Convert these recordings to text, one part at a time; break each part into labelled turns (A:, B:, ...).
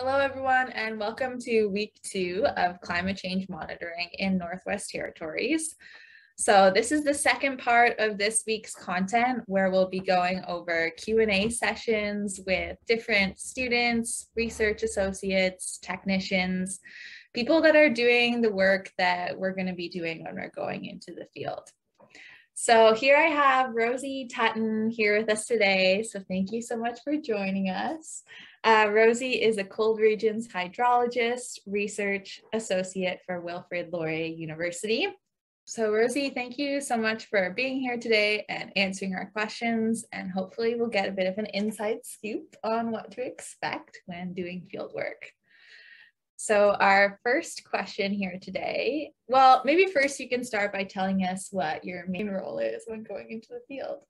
A: Hello, everyone, and welcome to week 2 of climate change monitoring in Northwest Territories. So this is the second part of this week's content where we'll be going over Q&A sessions with different students, research associates, technicians, people that are doing the work that we're going to be doing when we're going into the field. So here I have Rosy Tutton here with us today. So thank you so much for joining us. Rosy is a cold regions hydrologist, research associate for Wilfrid Laurier University. So Rosy, thank you so much for being here today and answering our questions, and hopefully we'll get a bit of an inside scoop on what to expect when doing field work. So our first question here today, well, maybe first you can start by telling us what your main role is when going into the field.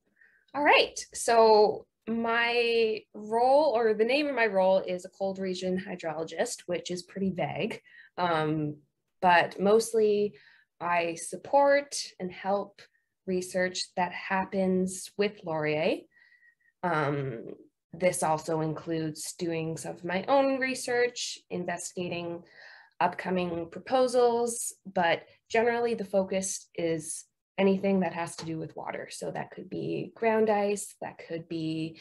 B: All right, so my role, or the name of my role, is a cold region hydrologist, which is pretty vague, but mostly I support and help research that happens with Laurier. This also includes doing some of my own research, investigating upcoming proposals, but generally the focus is anything that has to do with water. So that could be ground ice, that could be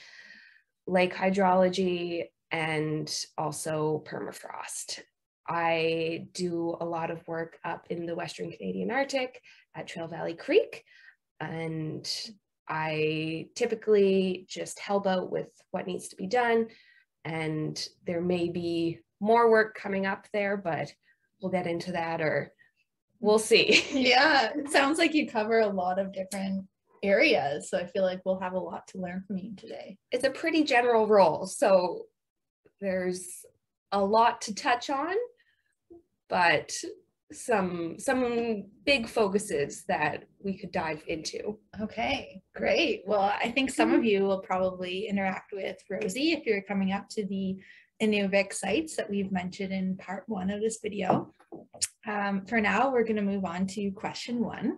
B: lake hydrology, and also permafrost. I do a lot of work up in the Western Canadian Arctic at Trail Valley Creek, and I typically just help out with what needs to be done, and there may be more work coming up there, but we'll get into that, or we'll see.
A: Yeah, it sounds like you cover a lot of different areas, so I feel like we'll have a lot to learn from you today.
B: It's a pretty general role, so there's a lot to touch on, but some big focuses that we could dive into.
A: Okay, great. Well, I think some of you will probably interact with Rosy if you're coming up to the Inuvik sites that we've mentioned in part 1 of this video. For now, we're going to move on to question 1.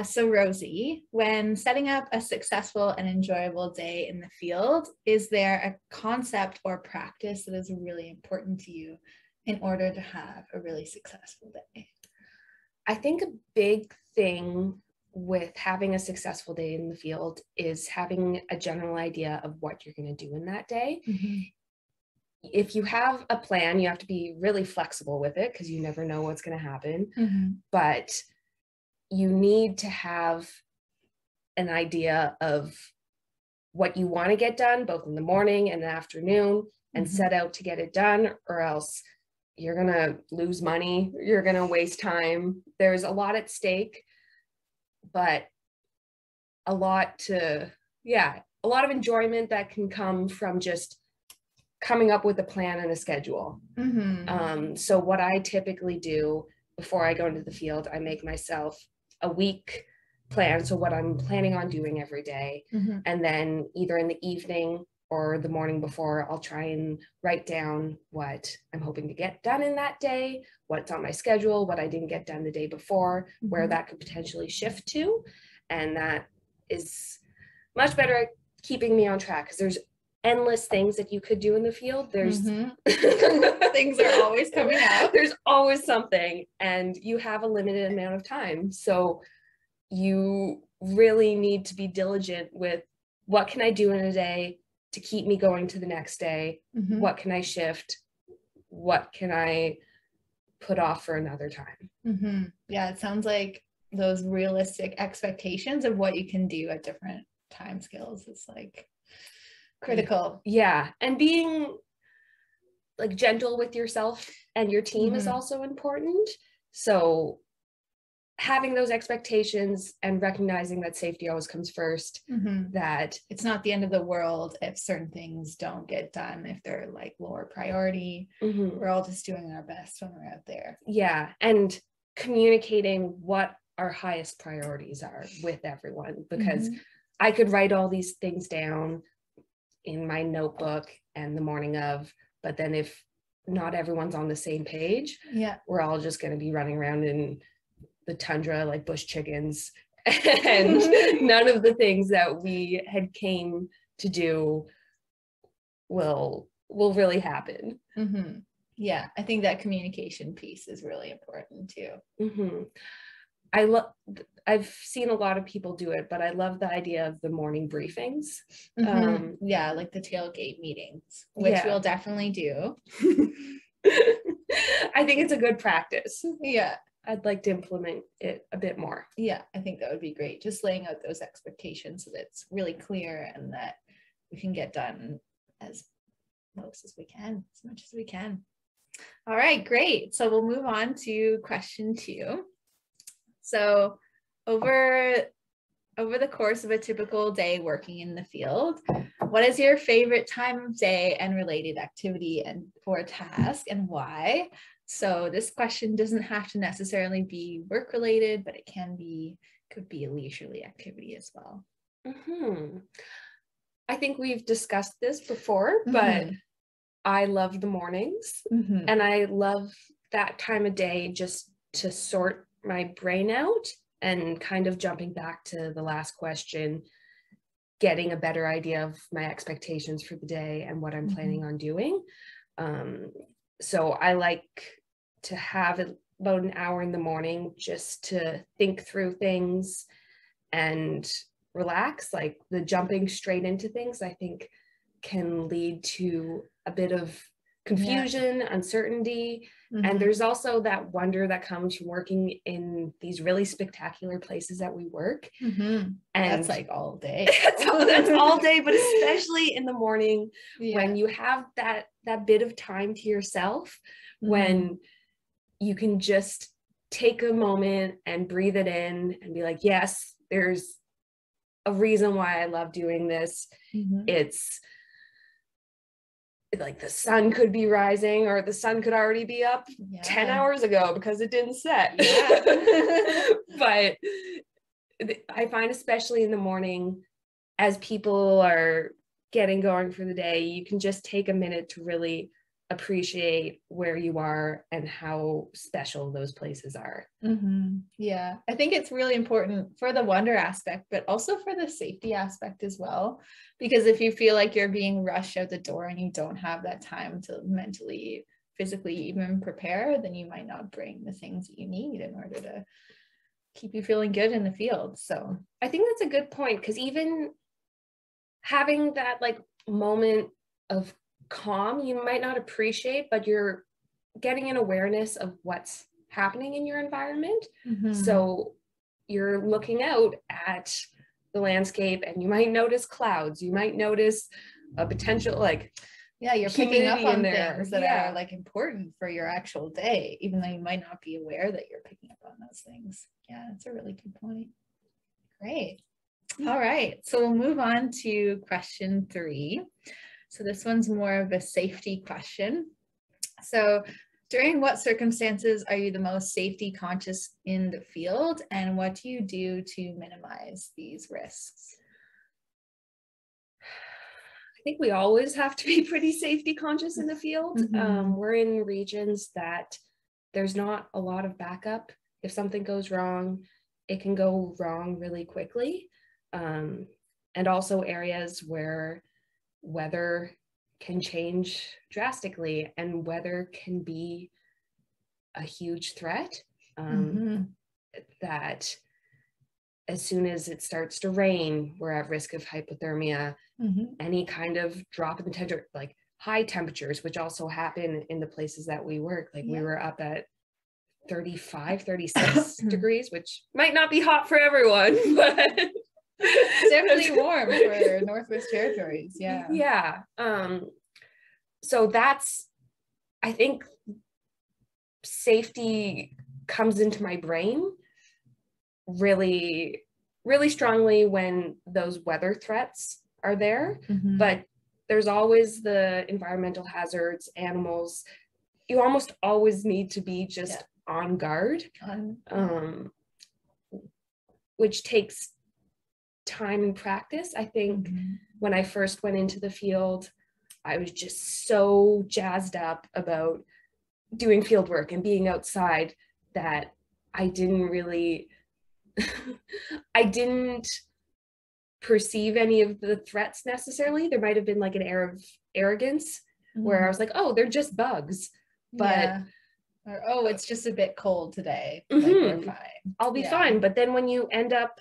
A: So Rosy, when setting up a successful and enjoyable day in the field, is there a concept or practice that is really important to you in order to have a really successful day?
B: I think a big thing with having a successful day in the field is having a general idea of what you're going to do in that day. Mm-hmm. If you have a plan, you have to be really flexible with it because you never know what's going to happen. Mm-hmm. But you need to have an idea of what you want to get done, both in the morning and the afternoon, and mm-hmm. set out to get it done, or else you're going to lose money, you're going to waste time. There's a lot at stake, but a lot of enjoyment that can come from just coming up with a plan and a schedule. Mm-hmm. So what I typically do before I go into the field, I make myself a week plan. So what I'm planning on doing every day. Mm-hmm. And then either in the evening or the morning before, I'll try and write down what I'm hoping to get done in that day, what's on my schedule, what I didn't get done the day before, mm-hmm. where that could potentially shift to. And that is much better at keeping me on track, because there's endless things that you could do in the field. There's mm-hmm.
A: things are always coming out.
B: There's always something, and you have a limited amount of time. So you really need to be diligent with what can I do in a day to keep me going to the next day? Mm-hmm. What can I shift? What can I put off for another time?
A: Mm-hmm. Yeah, it sounds like those realistic expectations of what you can do at different time scales is like critical.
B: Yeah, and being like gentle with yourself and your team mm-hmm. is also important. So having those expectations and recognizing that safety always comes first, mm-hmm. that
A: it's not the end of the world if certain things don't get done, if they're like lower priority. Mm-hmm. We're all just doing our best when we're out there.
B: Yeah, and communicating what our highest priorities are with everyone, because mm-hmm. I could write all these things down in my notebook and the morning of, but then if not everyone's on the same page, yeah, we're all just going to be running around in the tundra like bush chickens, and none of the things that we had came to do will will really happen.
A: Mm-hmm. Yeah, I think that communication piece is really important too.
B: Mm-hmm. I've seen a lot of people do it, but I love the idea of the morning briefings.
A: Mm-hmm. Yeah, like the tailgate meetings, which we'll definitely do.
B: I think it's a good practice.
A: Yeah.
B: I'd like to implement it a bit more.
A: Yeah, I think that would be great. Just laying out those expectations so that it's really clear and that we can get done as most as we can, as much as we can. All right, great. So we'll move on to question 2. So over the course of a typical day working in the field, what is your favorite time of day and related activity and or task, and why? So this question doesn't have to necessarily be work related, but it could be a leisurely activity as well.
B: Mm-hmm. I think we've discussed this before, but I love the mornings, and I love that time of day just to sort my brain out, and kind of jumping back to the last question, getting a better idea of my expectations for the day and what I'm planning on doing. So I like to have about an hour in the morning just to think through things and relax. Like the jumping straight into things, I think can lead to a bit of confusion, uncertainty. And there's also that wonder that comes from working in these really spectacular places that we work. And
A: that's like all day.
B: that's all day, but especially in the morning when you have that bit of time to yourself, when you can just take a moment and breathe it in and be like, yes, there's a reason why I love doing this. It's like the sun could be rising, or the sun could already be up 10 hours ago because it didn't set. But I find, especially in the morning, as people are getting going for the day, you can just take a minute to really appreciate where you are and how special those places are.
A: Yeah, I think it's really important for the wonder aspect, but also for the safety aspect as well. Because if you feel like you're being rushed out the door and you don't have that time to mentally, physically even prepare, then you might not bring the things that you need in order to keep you feeling good in the field. So
B: I think that's a good point, because even having that like moment of calm you might not appreciate, but you're getting an awareness of what's happening in your environment. So you're looking out at the landscape and you might notice clouds, you might notice a potential like
A: you're picking up on things that are like important for your actual day, even though you might not be aware that you're picking up on those things. Yeah, that's a really good point. Great. All right, so we'll move on to question 3. So this one's more of a safety question. So during what circumstances are you the most safety conscious in the field, and what do you do to minimize these risks?
B: I think we always have to be pretty safety conscious in the field. We're in regions that there's not a lot of backup. If something goes wrong, it can go wrong really quickly. And also areas where weather can change drastically, and weather can be a huge threat. That as soon as it starts to rain, we're at risk of hypothermia. Any kind of drop in the temperature, like high temperatures, which also happen in the places that we work. Like we were up at 35, 36 degrees, which might not be hot for everyone, but
A: it's definitely warm for Northwest Territories.
B: So that's, I think safety comes into my brain really, really strongly when those weather threats are there. But there's always the environmental hazards, animals. You almost always need to be just on guard, which takes time and practice. I think when I first went into the field, I was just so jazzed up about doing field work and being outside that I didn't really I didn't perceive any of the threats necessarily. There might have been like an air of arrogance where I was like, oh, they're just bugs. But
A: or, oh, it's just a bit cold today. Like, we're fine.
B: I'll be fine. But then when you end up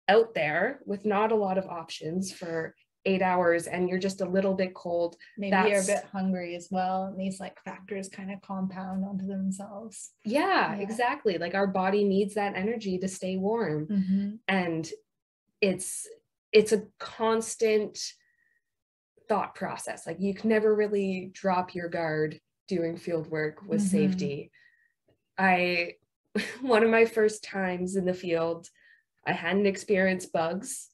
B: out there with not a lot of options for 8 hours and you're just a little bit cold,
A: maybe you're a bit hungry as well, and these like factors kind of compound onto themselves.
B: Yeah, exactly. Like our body needs that energy to stay warm. And it's a constant thought process. Like you can never really drop your guard doing field work with safety. One of my first times in the field, I hadn't experienced bugs.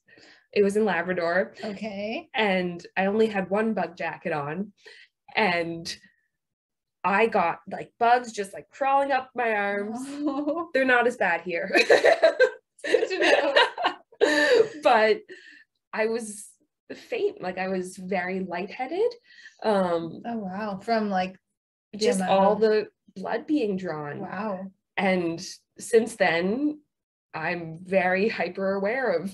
B: It was in Labrador.
A: Okay.
B: And I only had one bug jacket on. And I got like bugs just like crawling up my arms. Oh. They're not as bad here.
A: Good to know.
B: But I was faint. Like I was very lightheaded.
A: Oh, wow. From like
B: just all the blood being drawn.
A: Wow.
B: And since then, I'm very hyper aware of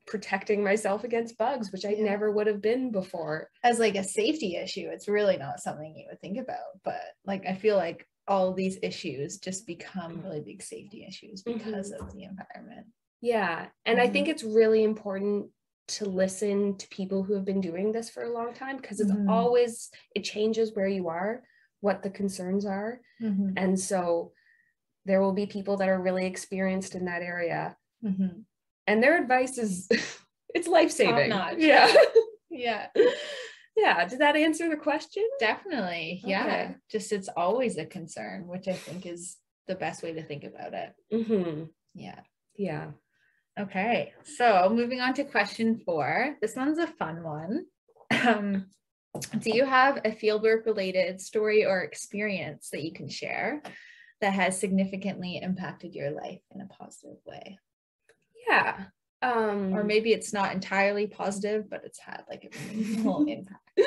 B: protecting myself against bugs, which I never would have been before.
A: As like a safety issue, it's really not something you would think about, but like I feel like all these issues just become really big safety issues because of the environment.
B: Yeah. And I think it's really important to listen to people who have been doing this for a long time, because it's always, it changes where you are, what the concerns are. And so there will be people that are really experienced in that area. And their advice is, it's life-saving. Yeah. Yeah. Did that answer the question?
A: Definitely. Yeah.
B: Okay.
A: Just, it's always a concern, which I think is the best way to think about it. Yeah. Okay. So moving on to question 4. This one's a fun one. Do you have a fieldwork related story or experience that you can share that has significantly impacted your life in a positive way?
B: Yeah.
A: Or maybe it's not entirely positive, but it's had like a meaningful impact.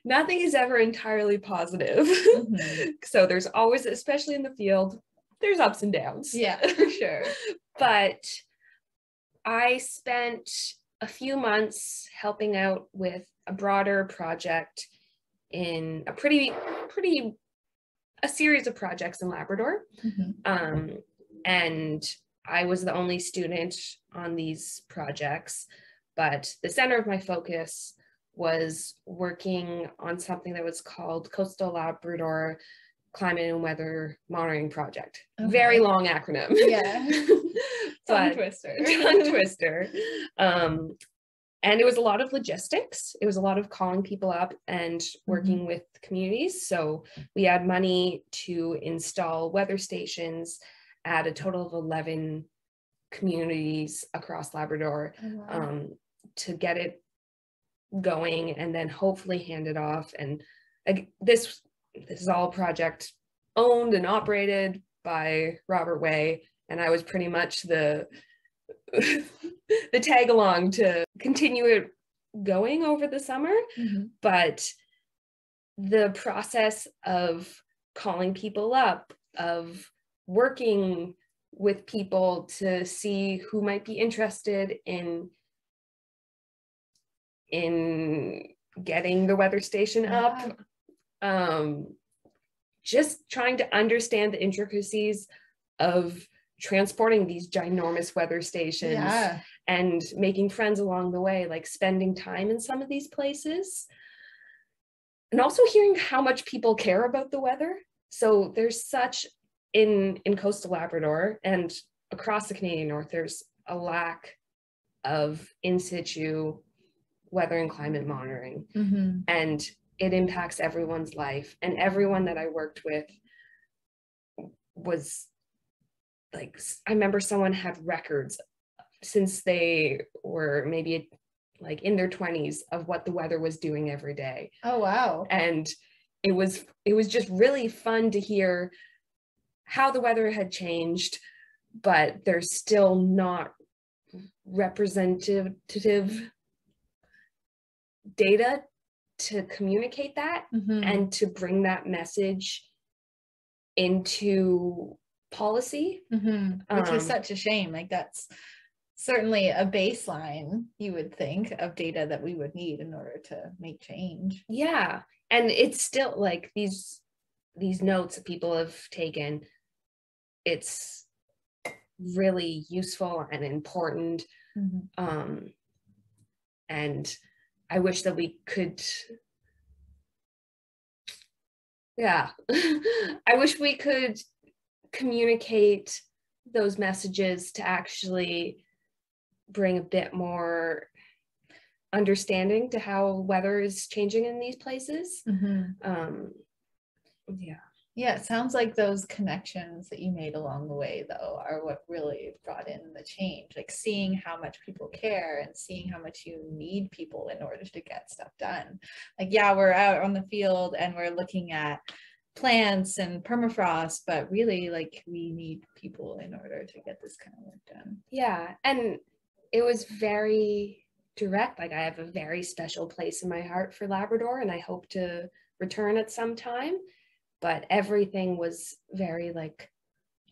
B: Nothing is ever entirely positive. So there's always, especially in the field, there's ups and downs.
A: Yeah, for sure.
B: But I spent a few months helping out with a broader project in a series of projects in Labrador. And I was the only student on these projects, but the center of my focus was working on something that was called Coastal Labrador Climate and Weather Monitoring Project. Very long acronym.
A: Yeah. Tongue twister.
B: And it was a lot of logistics. It was a lot of calling people up and working with communities. So we had money to install weather stations at a total of 11 communities across Labrador, to get it going and then hopefully hand it off. And this is all project owned and operated by Robert Way, and I was pretty much the tag along to continue it going over the summer. But the process of calling people up, of working with people to see who might be interested in getting the weather station up, just trying to understand the intricacies of transporting these ginormous weather stations and making friends along the way, like spending time in some of these places, and also hearing how much people care about the weather. So there's such in coastal Labrador and across the Canadian North, there's a lack of in situ weather and climate monitoring, and it impacts everyone's life. And everyone that I worked with was like, I remember someone had records since they were maybe like in their 20s of what the weather was doing every day.
A: Oh, wow.
B: And it was just really fun to hear how the weather had changed, but there's still not representative data to communicate that and to bring that message into policy,
A: which is such a shame. Like that's certainly a baseline, you would think, of data that we would need in order to make change.
B: Yeah. And it's still like these notes that people have taken, it's really useful and important. And I wish that we could, I wish we could communicate those messages to actually bring a bit more understanding to how weather is changing in these places.
A: Yeah, it sounds like those connections that you made along the way, though, are what really brought in the change, like seeing how much people care and seeing how much you need people in order to get stuff done. Like, yeah, we're out on the field and we're looking at plants and permafrost, but really, like, we need people in order to get this kind of work done.
B: Yeah, and it was very direct. Like, I have a very special place in my heart for Labrador, and I hope to return at some time. But everything was very like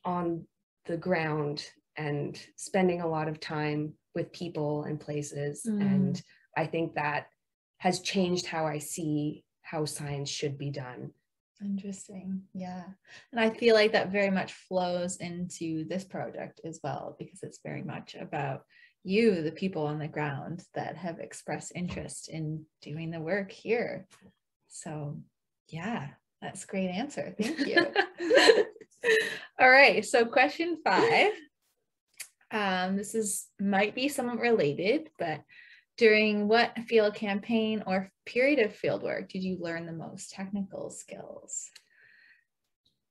B: on the ground and spending a lot of time with people and places. And I think that has changed how I see how science should be done.
A: Interesting. Yeah. And I feel like that very much flows into this project as well, because it's very much about you, the people on the ground that have expressed interest in doing the work here. So yeah. That's a great answer. Thank you. All right. So question 5. This might be somewhat related, but during what field campaign or period of field work did you learn the most technical skills?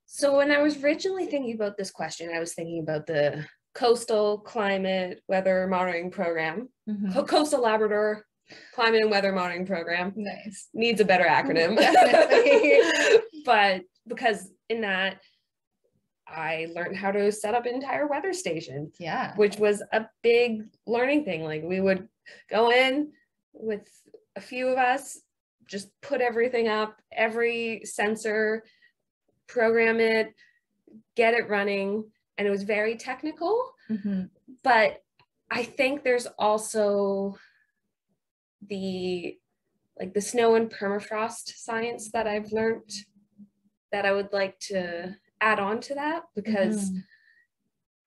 B: So when I was originally thinking about this question, I was thinking about the Coastal Climate Weather Monitoring Program, Coastal Labrador Climate and Weather Monitoring Program.
A: Nice.
B: Needs a better acronym. But because in that, I learned how to set up an entire weather station.
A: Yeah.
B: Which was a big learning thing. Like, we would go in with a few of us, just put everything up, every sensor, program it, get it running. And it was very technical. But I think there's also the snow and permafrost science that I've learned that I would like to add on to that, because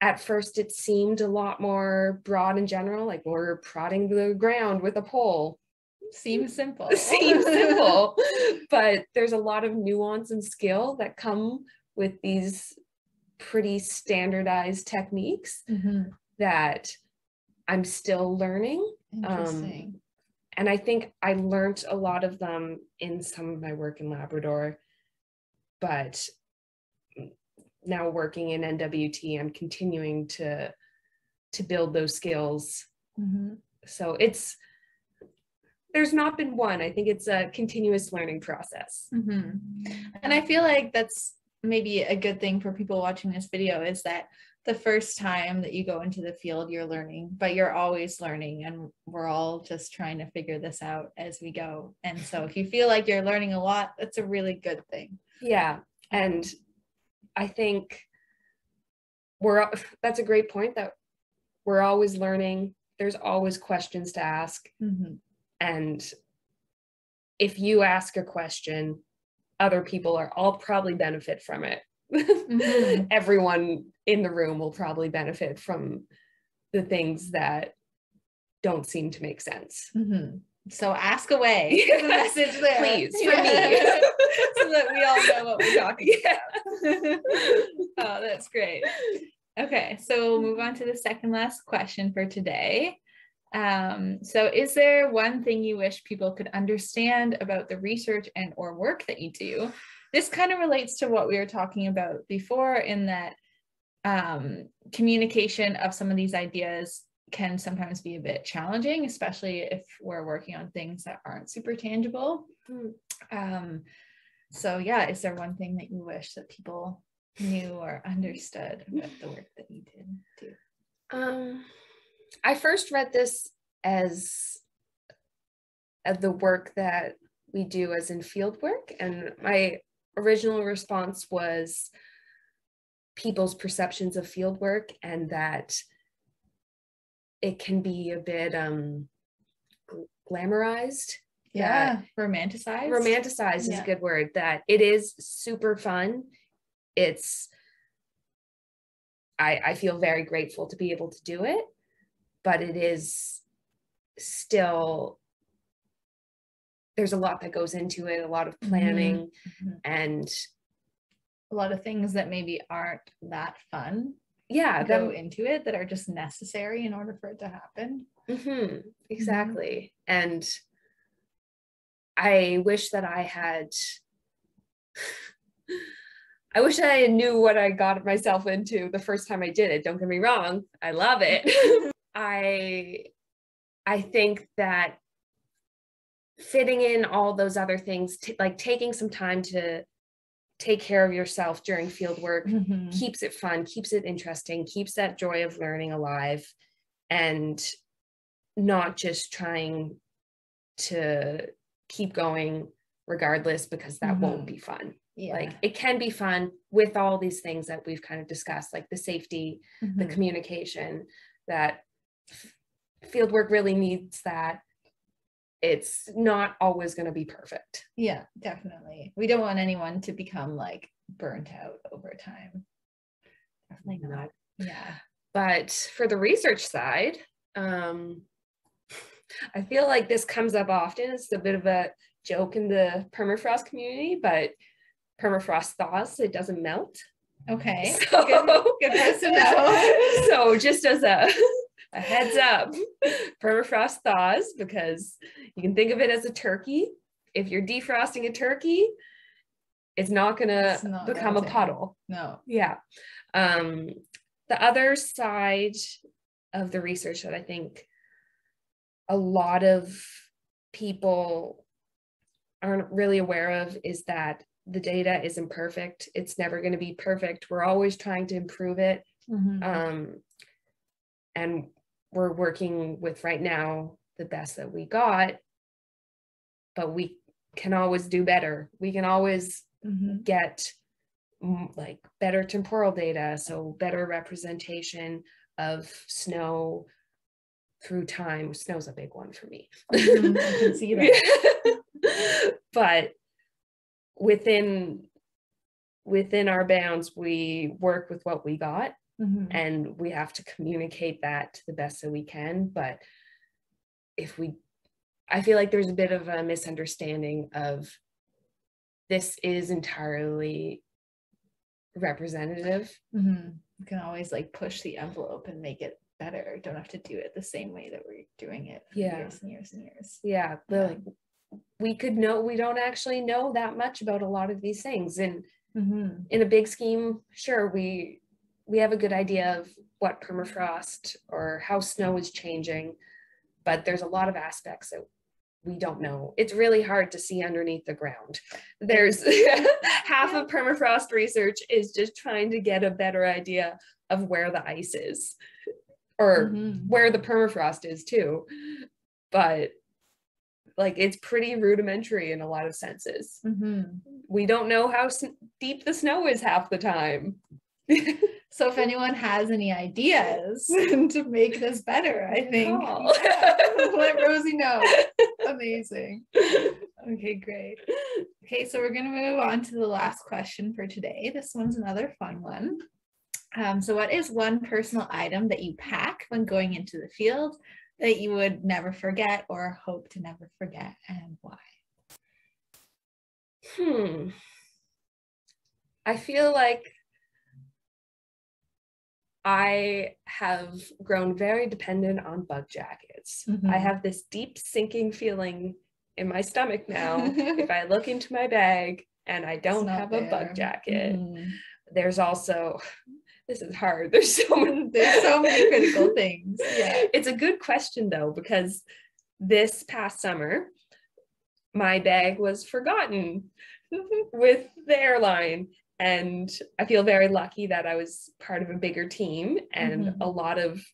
B: at first it seemed a lot more broad and general, like we're prodding the ground with a pole.
A: Seems simple.
B: But there's a lot of nuance and skill that come with these pretty standardized techniques that I'm still learning.
A: Interesting.
B: And I think I learned a lot of them in some of my work in Labrador, but now working in NWT, I'm continuing to build those skills. So there's not been one. I think it's a continuous learning process.
A: And I feel like that's maybe a good thing for people watching this video, is that the first time that you go into the field, you're learning, but you're always learning, and we're all just trying to figure this out as we go. And so if you feel like you're learning a lot, that's a really good thing.
B: Yeah. And I think that's a great point, that we're always learning. There's always questions to ask. And if you ask a question, other people all probably benefit from it. Everyone in the room will probably benefit from the things that don't seem to make sense.
A: So ask away. The message there,
B: please, for me,
A: so that we all know what we're talking about. Oh, that's great. Okay, so we'll move on to the second last question for today. So is there one thing you wish people could understand about the research and or work that you do? This kind of relates to what we were talking about before, in that communication of some of these ideas can sometimes be a bit challenging, especially if we're working on things that aren't super tangible. So yeah, is there one thing that you wish that people knew or understood about the work that you did do?
B: I first read this as the work that we do as in field work, and my original response was people's perceptions of field work, and that it can be a bit glamorized
A: Yeah, romanticized
B: is a good word, that it is super fun. I feel very grateful to be able to do it, but it is still, there's a lot that goes into it, a lot of planning, and
A: a lot of things that maybe aren't that fun
B: go
A: into it, that are just necessary in order for it to happen.
B: Exactly. And I wish that I wish I knew what I got myself into the first time I did it. Don't get me wrong, I love it. I think that fitting in all those other things, like taking some time to take care of yourself during field work, keeps it fun, keeps it interesting, keeps that joy of learning alive, and not just trying to keep going regardless, because that won't be fun. Like, it can be fun with all these things that we've kind of discussed, like the safety, the communication, that field work really needs that. It's not always going to be perfect.
A: Yeah, definitely. We don't want anyone to become like burnt out over time. Definitely not. Yeah.
B: But for the research side, I feel like this comes up often. It's a bit of a joke in the permafrost community, but permafrost thaws, it doesn't melt.
A: Okay.
B: So,
A: good for us to know.
B: So just as a heads up, permafrost thaws, because you can think of it as a turkey. If you're defrosting a turkey, it's not gonna become melting. A puddle.
A: No.
B: Yeah. The other side of the research that I think a lot of people aren't really aware of is that the data isn't perfect. It's never going to be perfect. We're always trying to improve it. And we're working with right now the best that we got, but we can always do better. We can always get like better temporal data, so better representation of snow through time. Snow's a big one for me.
A: I can see that.
B: But within our bounds, we work with what we got, and we have to communicate that to the best that we can. But I feel like there's a bit of a misunderstanding of this is entirely representative.
A: You can always like push the envelope and make it better. Don't have to do it the same way that we're doing it for years and years and years.
B: Yeah, like we don't actually know that much about a lot of these things, and in a big scheme, sure, we have a good idea of what permafrost or how snow is changing, but there's a lot of aspects that we don't know. It's really hard to see underneath the ground. There's half of permafrost research is just trying to get a better idea of where the ice is, or where the permafrost is too. But like, it's pretty rudimentary in a lot of senses. We don't know how deep the snow is half the time.
A: So if anyone has any ideas to make this better, I think let Rosie know. Amazing. Okay, great. Okay, so we're going to move on to the last question for today. This one's another fun one. So what is one personal item that you pack when going into the field that you would never forget or hope to never forget, and why?
B: I feel like I have grown very dependent on bug jackets. I have this deep sinking feeling in my stomach now if I look into my bag and I don't have a bug jacket. There's also, this is hard. There's so many
A: critical things. Yeah.
B: It's a good question though, because this past summer, my bag was forgotten with the airline. And I feel very lucky that I was part of a bigger team and a lot of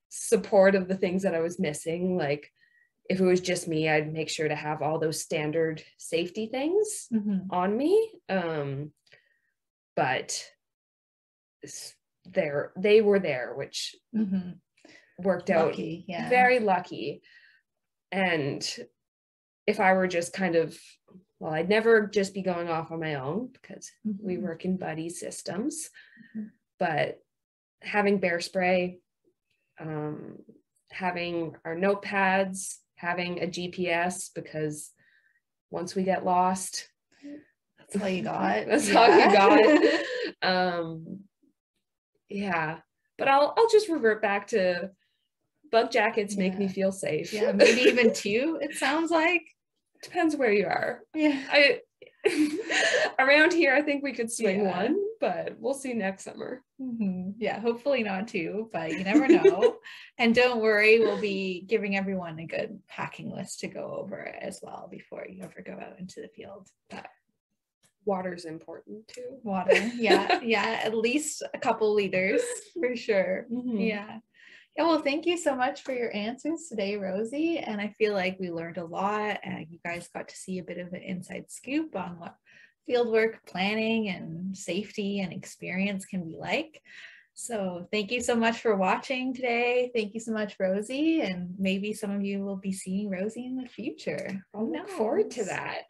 B: support of the things that I was missing. Like, if it was just me, I'd make sure to have all those standard safety things on me. But they were there, which worked out very lucky. And if I were just kind of, well, I'd never just be going off on my own because we work in buddy systems, but having bear spray, having our notepads, having a GPS, because once we get lost,
A: that's all you got.
B: That's all you got. Yeah, but I'll just revert back to bug jackets make me feel safe.
A: Yeah, maybe even 2, it sounds like.
B: Depends where you are.
A: Yeah.
B: Around here, I think we could swing 1, but we'll see next summer.
A: Yeah, hopefully not 2, but you never know. And don't worry, we'll be giving everyone a good packing list to go over as well before you ever go out into the field. But
B: water's important too.
A: Water, yeah, at least a couple liters for sure. Yeah, well, thank you so much for your answers today, Rosie. And I feel like we learned a lot, and you guys got to see a bit of an inside scoop on what fieldwork planning and safety and experience can be like. So thank you so much for watching today. Thank you so much, Rosie. And maybe some of you will be seeing Rosie in the future.
B: I'll look forward to that.